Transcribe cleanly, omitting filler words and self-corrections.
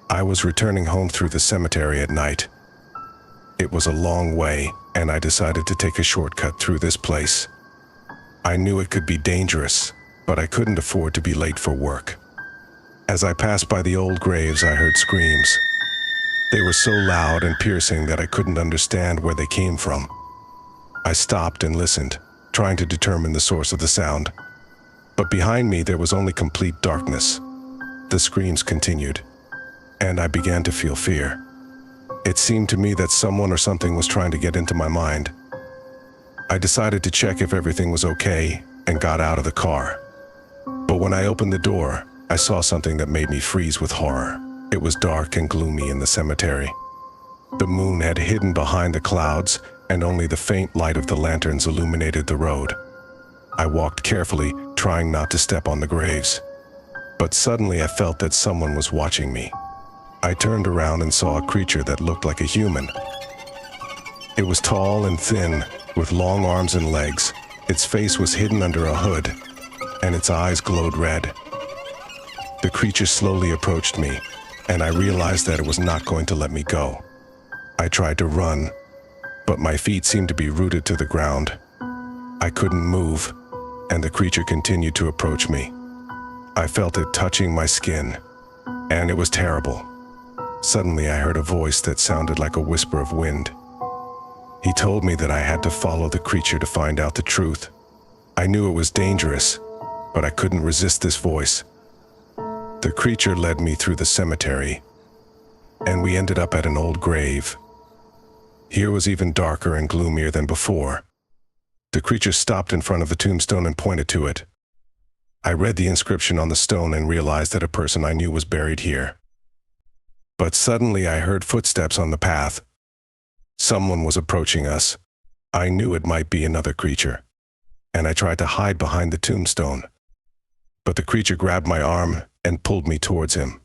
I was returning home through the cemetery at night. It was a long way, and I decided to take a shortcut through this place. I knew it could be dangerous, but I couldn't afford to be late for work. As I passed by the old graves, I heard screams. They were so loud and piercing that I couldn't understand where they came from. I stopped and listened, trying to determine the source of the sound. But behind me there was only complete darkness. The screams continued, and I began to feel fear. It seemed to me that someone or something was trying to get into my mind. I decided to check if everything was okay and got out of the car. But when I opened the door, I saw something that made me freeze with horror. It was dark and gloomy in the cemetery. The moon had hidden behind the clouds, and only the faint light of the lanterns illuminated the road. I walked carefully, trying not to step on the graves. But suddenly I felt that someone was watching me. I turned around and saw a creature that looked like a human. It was tall and thin, with long arms and legs. Its face was hidden under a hood, and its eyes glowed red. The creature slowly approached me, and I realized that it was not going to let me go. I tried to run, but my feet seemed to be rooted to the ground. I couldn't move, and the creature continued to approach me. I felt it touching my skin, and it was terrible. Suddenly I heard a voice that sounded like a whisper of wind. He told me that I had to follow the creature to find out the truth. I knew it was dangerous, but I couldn't resist this voice. The creature led me through the cemetery, and we ended up at an old grave. Here was even darker and gloomier than before. The creature stopped in front of the tombstone and pointed to it. I read the inscription on the stone and realized that a person I knew was buried here. But suddenly I heard footsteps on the path. Someone was approaching us. I knew it might be another creature, and I tried to hide behind the tombstone. But the creature grabbed my arm and pulled me towards him.